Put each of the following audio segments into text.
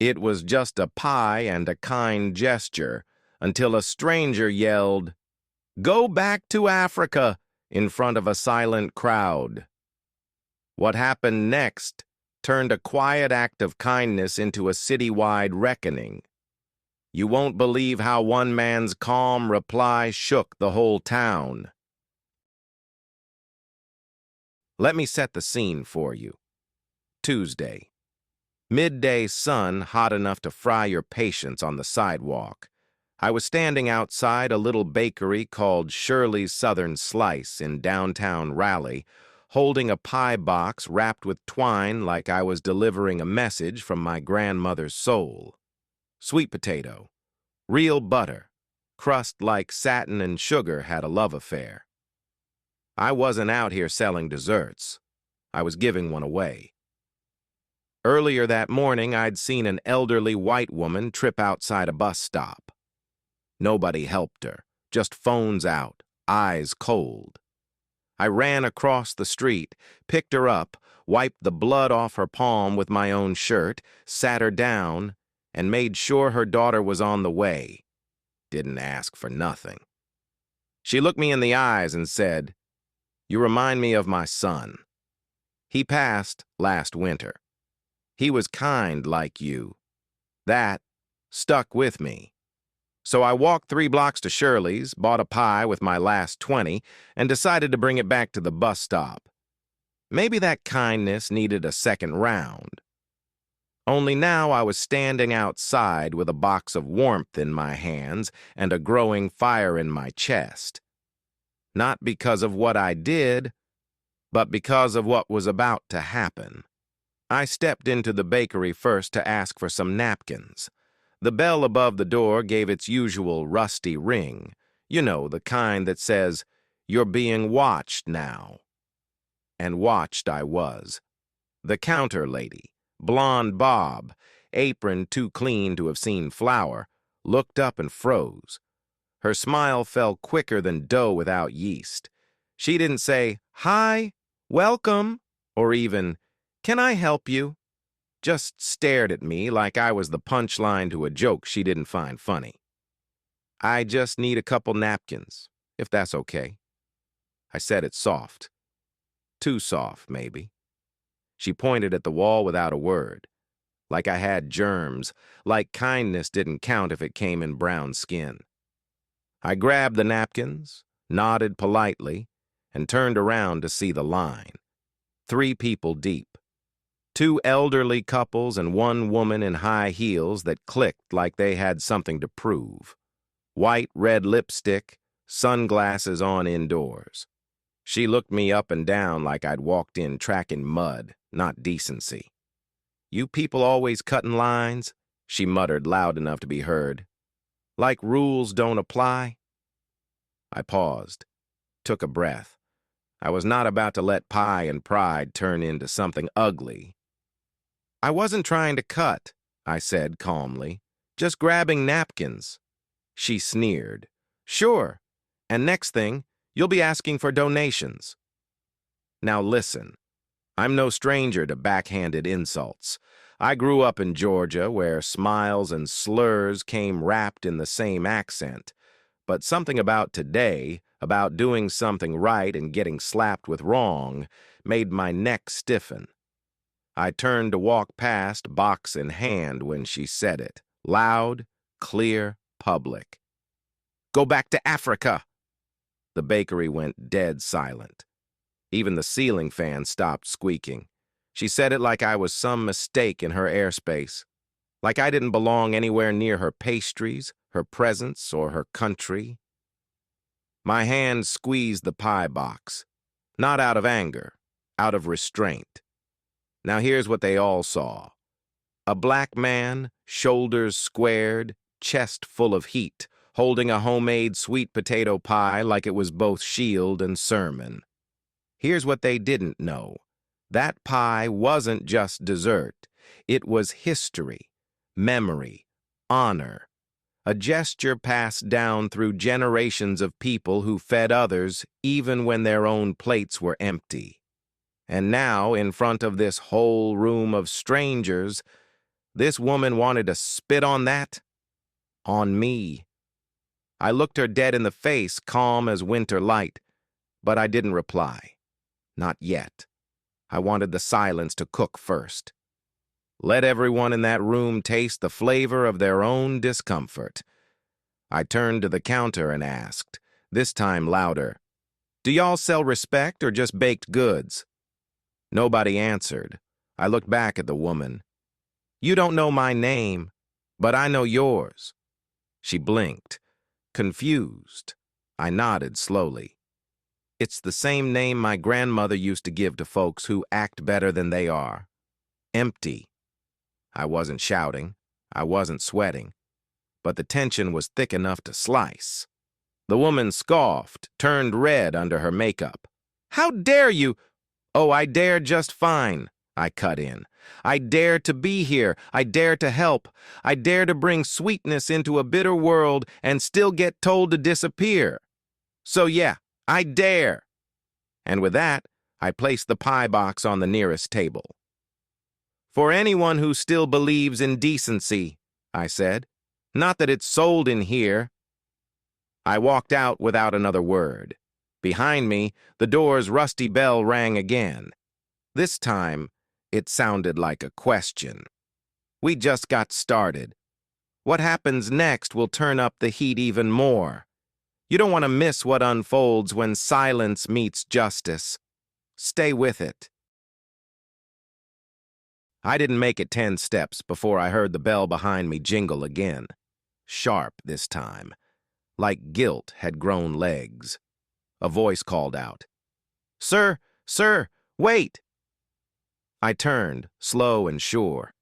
It was just a pie and a kind gesture until a stranger yelled, "Go back to Africa!" in front of a silent crowd. What happened next turned a quiet act of kindness into a citywide reckoning. You won't believe how one man's calm reply shook the whole town. Let me set the scene for you. Tuesday. Midday sun hot enough to fry your patience on the sidewalk. I was standing outside a little bakery called Shirley's Southern Slice in downtown Raleigh, holding a pie box wrapped with twine like I was delivering a message from my grandmother's soul. Sweet potato, real butter, crust like satin and sugar had a love affair. I wasn't out here selling desserts. I was giving one away. Earlier that morning, I'd seen an elderly white woman trip outside a bus stop. Nobody helped her, just phones out, eyes cold. I ran across the street, picked her up, wiped the blood off her palm with my own shirt, sat her down, and made sure her daughter was on the way. Didn't ask for nothing. She looked me in the eyes and said, "You remind me of my son. He passed last winter. He was kind like you." That stuck with me. So I walked 3 blocks to Shirley's, bought a pie with my last 20, and decided to bring it back to the bus stop. Maybe that kindness needed a second round. Only now I was standing outside with a box of warmth in my hands and a growing fire in my chest. Not because of what I did, but because of what was about to happen. I stepped into the bakery first to ask for some napkins. The bell above the door gave its usual rusty ring, you know, the kind that says, "You're being watched now." And watched I was. The counter lady, blonde bob, apron too clean to have seen flour, looked up and froze. Her smile fell quicker than dough without yeast. She didn't say, "Hi, welcome," or even, "Can I help you?" Just stared at me like I was the punchline to a joke she didn't find funny. "I just need a couple napkins, if that's okay." I said it soft. Too soft, maybe. She pointed at the wall without a word, like I had germs, like kindness didn't count if it came in brown skin. I grabbed the napkins, nodded politely, and turned around to see the line. 3 people deep. 2 elderly couples and 1 woman in high heels that clicked like they had something to prove. White, red lipstick, sunglasses on indoors. She looked me up and down like I'd walked in tracking mud, not decency. "You people always cutting lines?" she muttered loud enough to be heard. "Like rules don't apply?" I paused, took a breath. I was not about to let pie and pride turn into something ugly. "I wasn't trying to cut," I said calmly. "Just grabbing napkins." She sneered. "Sure. And next thing, you'll be asking for donations." Now listen, I'm no stranger to backhanded insults. I grew up in Georgia where smiles and slurs came wrapped in the same accent. But something about today, about doing something right and getting slapped with wrong, made my neck stiffen. I turned to walk past, box in hand, when she said it. Loud, clear, public. "Go back to Africa!" The bakery went dead silent. Even the ceiling fan stopped squeaking. She said it like I was some mistake in her airspace, like I didn't belong anywhere near her pastries, her presence, or her country. My hand squeezed the pie box, not out of anger, out of restraint. Now here's what they all saw. A black man, shoulders squared, chest full of heat, holding a homemade sweet potato pie like it was both shield and sermon. Here's what they didn't know. That pie wasn't just dessert. It was history, memory, honor. A gesture passed down through generations of people who fed others even when their own plates were empty. And now, in front of this whole room of strangers, This woman wanted to spit on that? On me. I looked her dead in the face, calm as winter light, but I didn't reply. Not yet. I wanted the silence to cook first. Let everyone in that room taste the flavor of their own discomfort. I turned to the counter and asked, this time louder, "Do y'all sell respect or just baked goods?" Nobody answered. I looked back at the woman. "You don't know my name, but I know yours." She blinked, confused. I nodded slowly. "It's the same name my grandmother used to give to folks who act better than they are. Empty." I wasn't shouting. I wasn't sweating. But the tension was thick enough to slice. The woman scoffed, turned red under her makeup. "How dare you?" "Oh, I dare just fine," I cut in. "I dare to be here. I dare to help. I dare to bring sweetness into a bitter world and still get told to disappear. So yeah, I dare." And with that, I placed the pie box on the nearest table. "For anyone who still believes in decency," I said. "Not that it's sold in here." I walked out without another word. Behind me, the door's rusty bell rang again. This time, it sounded like a question. We just got started. What happens next will turn up the heat even more. You don't want to miss what unfolds when silence meets justice. Stay with it. I didn't make it 10 steps before I heard the bell behind me jingle again. Sharp this time, like guilt had grown legs. A voice called out, "Sir, sir, wait!" I turned, slow and sure.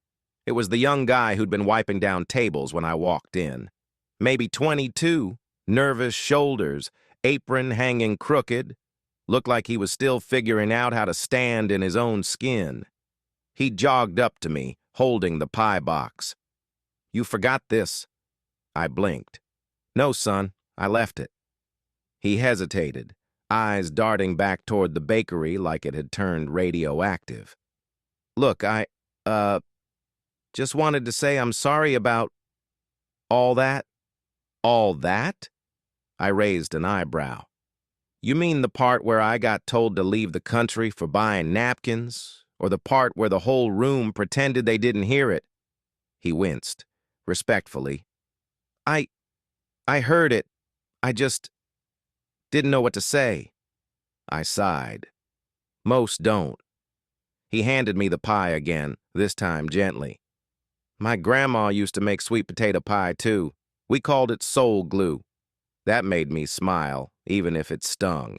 It was the young guy who'd been wiping down tables when I walked in. Maybe 22, nervous shoulders, apron hanging crooked. Looked like he was still figuring out how to stand in his own skin. He jogged up to me, holding the pie box. "You forgot this." I blinked. "No, son, I left it." He hesitated, eyes darting back toward the bakery like it had turned radioactive. "Look, I just wanted to say I'm sorry about all that." "All that?" I raised an eyebrow. "You mean the part where I got told to leave the country for buying napkins? Or the part where the whole room pretended they didn't hear it?" He winced, respectfully. I heard it. I just didn't know what to say." I sighed. Most don't. He handed me the pie again, this time gently. "My grandma used to make sweet potato pie, too. We called it soul glue." That made me smile, even if it stung.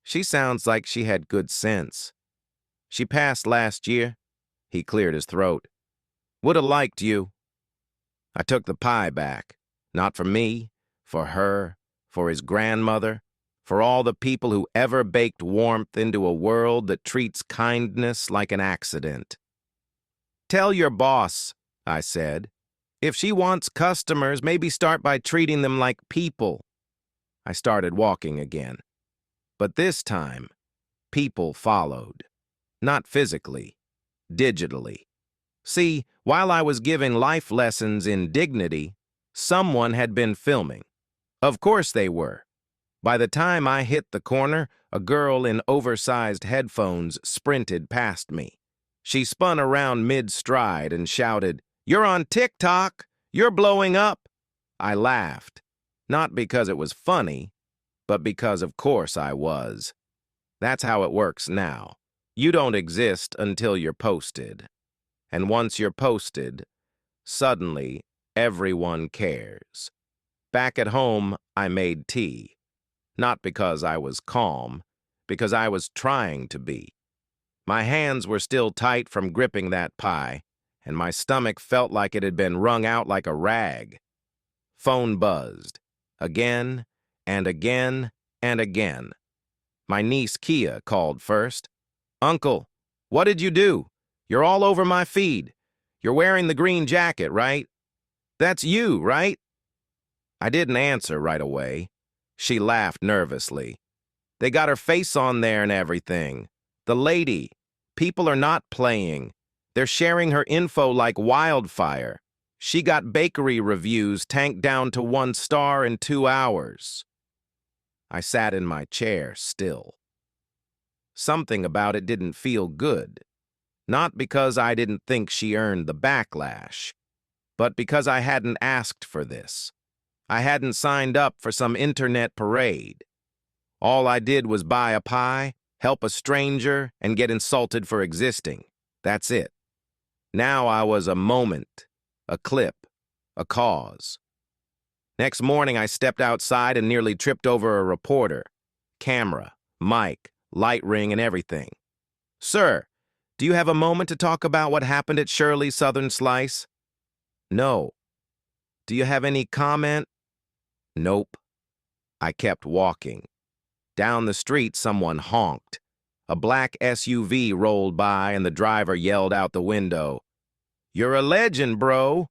She sounds like she had good sense. She passed last year. He cleared his throat. "Woulda liked you." I took the pie back. Not for me, for her, for his grandmother, for all the people who ever baked warmth into a world that treats kindness like an accident. "Tell your boss," I said. "If she wants customers, maybe start by treating them like people." I started walking again. But this time, people followed. Not physically, digitally. See, while I was giving life lessons in dignity, someone had been filming. Of course they were. By the time I hit the corner, a girl in oversized headphones sprinted past me. She spun around mid-stride and shouted, "You're on TikTok! You're blowing up!" I laughed, not because it was funny, but because of course I was. That's how it works now. You don't exist until you're posted. And once you're posted, suddenly everyone cares. Back at home, I made tea. Not because I was calm, because I was trying to be. My hands were still tight from gripping that pie, and my stomach felt like it had been wrung out like a rag. Phone buzzed. Again, and again, and again. My niece Kia called first. "Uncle, what did you do? You're all over my feed. You're wearing the green jacket, right? That's you, right?" I didn't answer right away. She laughed nervously. "They got her face on there and everything. The lady. People are not playing. They're sharing her info like wildfire. She got bakery reviews tanked down to 1 star in 2 hours. I sat in my chair, still. Something about it didn't feel good. Not because I didn't think she earned the backlash, but because I hadn't asked for this. I hadn't signed up for some internet parade. All I did was buy a pie, help a stranger, and get insulted for existing. That's it. Now I was a moment, a clip, a cause. Next morning, I stepped outside and nearly tripped over a reporter. Camera, mic, light ring, and everything. "Sir, do you have a moment to talk about what happened at Shirley's Southern Slice?" "No." "Do you have any comment?" "Nope." I kept walking. Down the street, someone honked. A black SUV rolled by and the driver yelled out the window, "You're a legend, bro."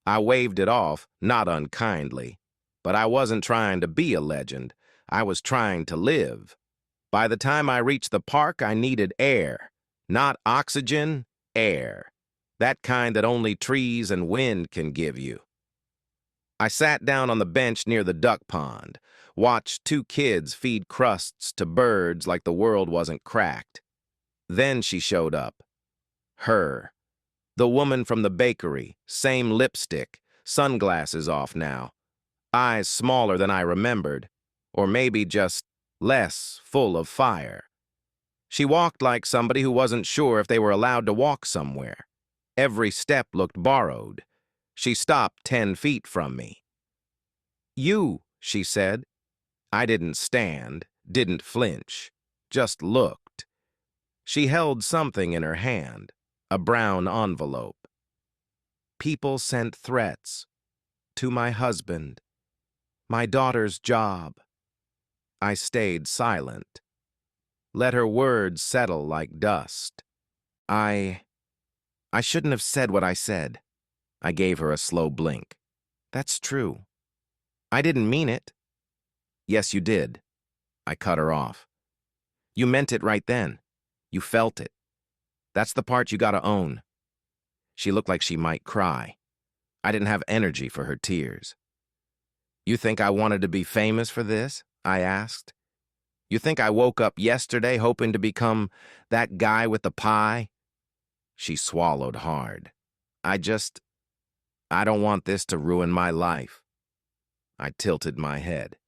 I waved it off, not unkindly. But I wasn't trying to be a legend. I was trying to live. By the time I reached the park, I needed air. Not oxygen, air. That kind that only trees and wind can give you. I sat down on the bench near the duck pond, watched 2 kids feed crusts to birds like the world wasn't cracked. Then she showed up. Her. The woman from the bakery, same lipstick, sunglasses off now, eyes smaller than I remembered, or maybe just less full of fire. She walked like somebody who wasn't sure if they were allowed to walk somewhere. Every step looked borrowed. She stopped 10 feet from me. "You," she said. I didn't stand, didn't flinch, just looked. She held something in her hand, a brown envelope. "People sent threats. To my husband. My daughter's job." I stayed silent. Let her words settle like dust. I shouldn't have said what I said. I gave her a slow blink. "That's true. I didn't mean it." "Yes, you did." I cut her off. "You meant it right then. You felt it. That's the part you gotta own." She looked like she might cry. I didn't have energy for her tears. "You think I wanted to be famous for this?" I asked. "You think I woke up yesterday hoping to become that guy with the pie?" She swallowed hard. I don't want this to ruin my life." I tilted my head.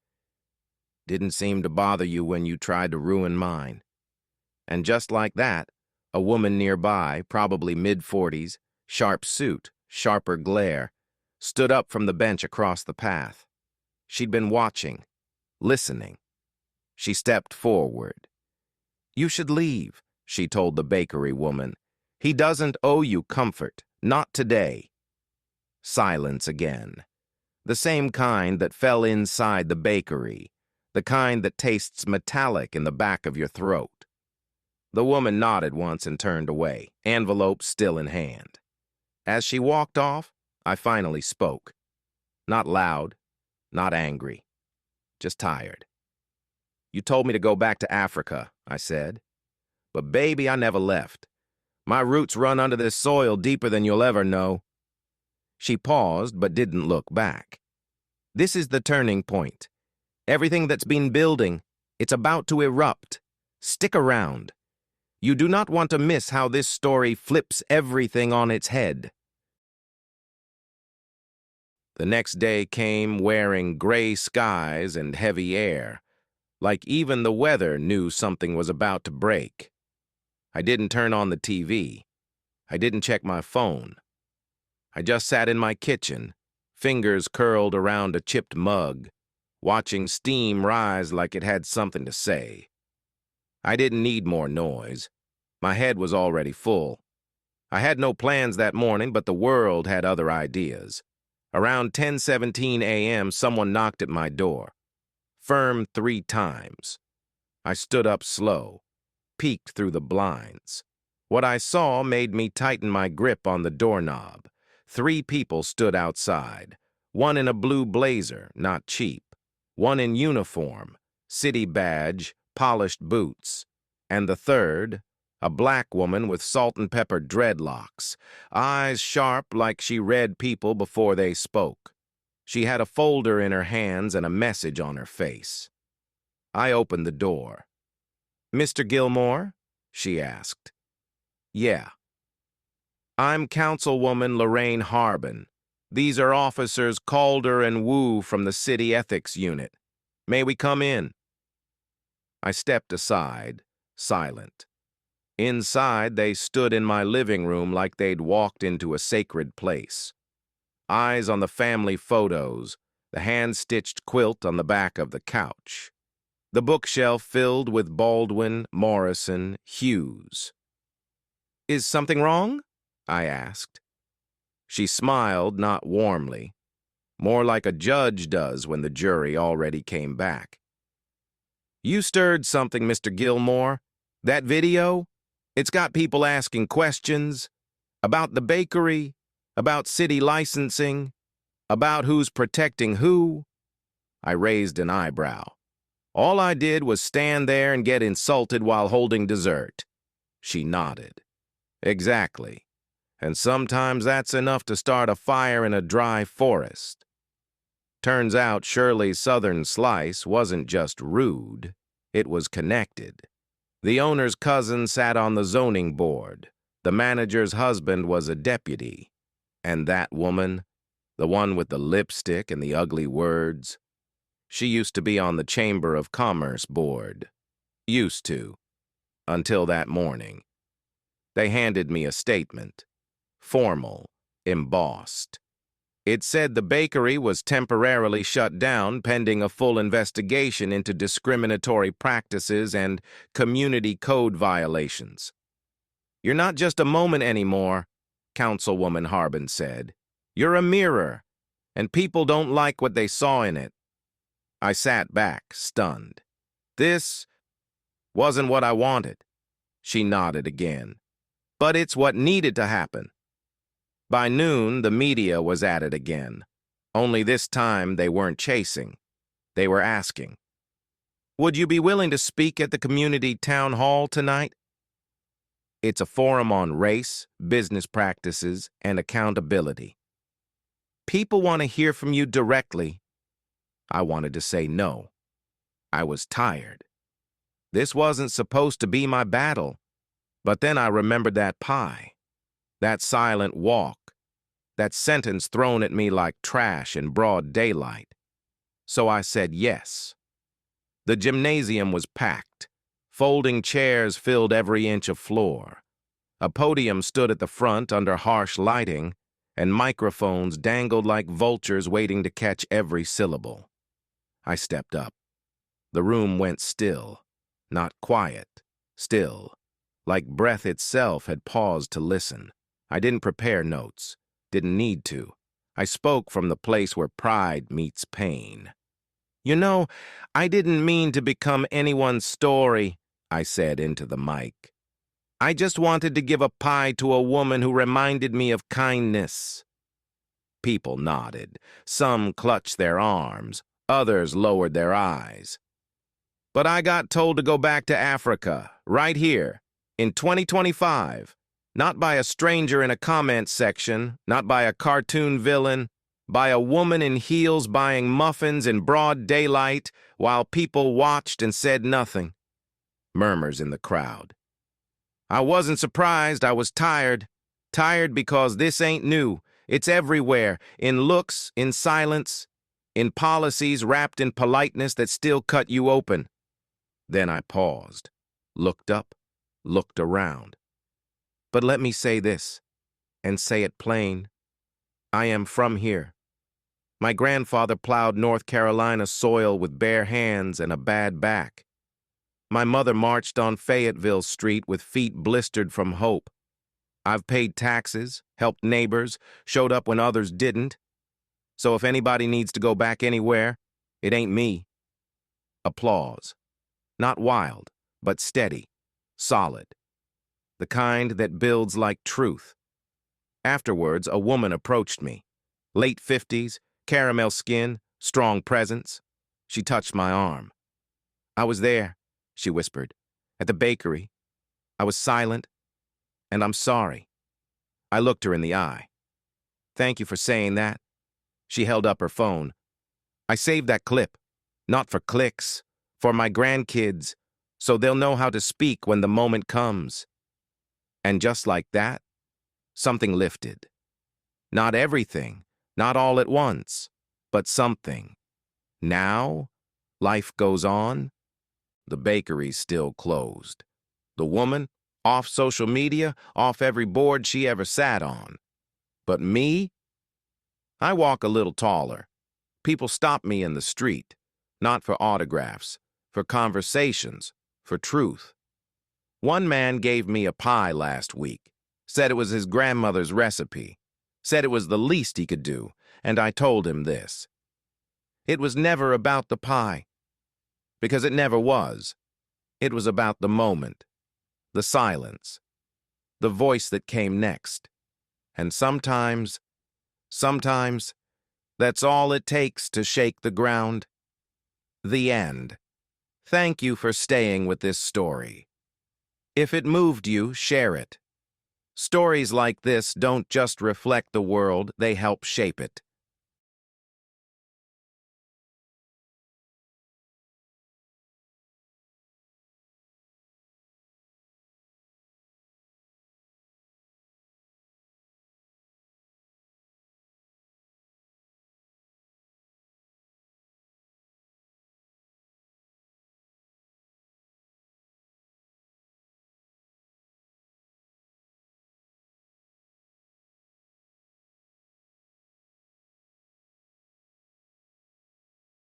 "Didn't seem to bother you when you tried to ruin mine." And just like that, a woman nearby, probably mid-40s, sharp suit, sharper glare, stood up from the bench across the path. She'd been watching, listening. She stepped forward. "You should leave," she told the bakery woman. "He doesn't owe you comfort, not today." Silence again. The same kind that fell inside the bakery, the kind that tastes metallic in the back of your throat. The woman nodded once and turned away, envelope still in hand. As she walked off, I finally spoke. Not loud, not angry, just tired. "You told me to go back to Africa," I said. "But baby, I never left. My roots run under this soil deeper than you'll ever know." She paused but didn't look back. "This is the turning point. Everything that's been building, it's about to erupt. Stick around. You do not want to miss how this story flips everything on its head." The next day came wearing gray skies and heavy air, like even the weather knew something was about to break. I didn't turn on the TV. I didn't check my phone. I just sat in my kitchen, fingers curled around a chipped mug, watching steam rise like it had something to say. I didn't need more noise. My head was already full. I had no plans that morning, but the world had other ideas. Around 10:17 a.m., someone knocked at my door. Firm 3 times. I stood up slow, peeked through the blinds. What I saw made me tighten my grip on the doorknob. 3 people stood outside. One in a blue blazer, not cheap. One in uniform, city badge, polished boots. And the third, A black woman with salt and pepper dreadlocks, eyes sharp like she read people before they spoke. She had a folder in her hands and a message on her face. I opened the door. "Mr. Gilmore?" she asked. "Yeah." "I'm Councilwoman Lorraine Harbin. These are Officers Calder and Wu from the City Ethics Unit. May we come in?" I stepped aside, silent. Inside, they stood in my living room like they'd walked into a sacred place. Eyes on the family photos, the hand-stitched quilt on the back of the couch. The bookshelf filled with Baldwin, Morrison, Hughes. "Is something wrong?" I asked. She smiled, not warmly, more like a judge does when the jury already came back. "You stirred something, Mr. Gilmore. That video? It's got people asking questions about the bakery, about city licensing, about who's protecting who." I raised an eyebrow. "All I did was stand there and get insulted while holding dessert." She nodded. "Exactly. And sometimes that's enough to start a fire in a dry forest." Turns out Shirley's Southern Slice wasn't just rude, it was connected. The owner's cousin sat on the zoning board. The manager's husband was a deputy. And that woman, the one with the lipstick and the ugly words, she used to be on the Chamber of Commerce board. Used to. Until that morning. They handed me a statement. Formal, embossed. It said the bakery was temporarily shut down pending a full investigation into discriminatory practices and community code violations. "You're not just a moment anymore," Councilwoman Harbin said. "You're a mirror, and people don't like what they saw in it." I sat back, stunned. "This wasn't what I wanted." She nodded again. "But it's what needed to happen." By noon, the media was at it again. Only this time, they weren't chasing. They were asking, "Would you be willing to speak at the community town hall tonight?" It's a forum on race, business practices, and accountability. "People want to hear from you directly." I wanted to say no. I was tired. This wasn't supposed to be my battle. But then I remembered that pie. That silent walk, that sentence thrown at me like trash in broad daylight. So I said yes. The gymnasium was packed. Folding chairs filled every inch of floor. A podium stood at the front under harsh lighting, and microphones dangled like vultures waiting to catch every syllable. I stepped up. The room went still, not quiet, still, like breath itself had paused to listen. I didn't prepare notes, didn't need to. I spoke from the place where pride meets pain. "You know, I didn't mean to become anyone's story," I said into the mic. "I just wanted to give a pie to a woman who reminded me of kindness." People nodded. Some clutched their arms. Others lowered their eyes. "But I got told to go back to Africa, right here, in 2025. Not by a stranger in a comment section, not by a cartoon villain, by a woman in heels buying muffins in broad daylight while people watched and said nothing." Murmurs in the crowd. I wasn't surprised, I was tired. Tired because this ain't new. It's everywhere, in looks, in silence, in policies wrapped in politeness that still cut you open. Then I paused, looked up, looked around. But let me say this, and say it plain. I am from here. My grandfather plowed North Carolina soil with bare hands and a bad back. My mother marched on Fayetteville Street with feet blistered from hope. I've paid taxes, helped neighbors, showed up when others didn't. So if anybody needs to go back anywhere, it ain't me. Applause. Not wild, but steady, solid. The kind that builds like truth. Afterwards, a woman approached me. Late 50s, caramel skin, strong presence. She touched my arm. "I was there," she whispered, "at the bakery. I was silent, and I'm sorry. I looked her in the eye. Thank you for saying that. She held up her phone. I saved that clip, not for clicks, for my grandkids, so they'll know how to speak when the moment comes. And just like that, something lifted. Not everything, not all at once, but something. Now, life goes on. The bakery's still closed. The woman, off social media, off every board she ever sat on. But me? I walk a little taller. People stop me in the street, not for autographs, for conversations, for truth. One man gave me a pie last week, said it was his grandmother's recipe, said it was the least he could do, and I told him this. It was never about the pie, because it never was. It was about the moment, the silence, the voice that came next. And sometimes, that's all it takes to shake the ground. The end. Thank you for staying with this story. If it moved you, share it. Stories like this don't just reflect the world, they help shape it.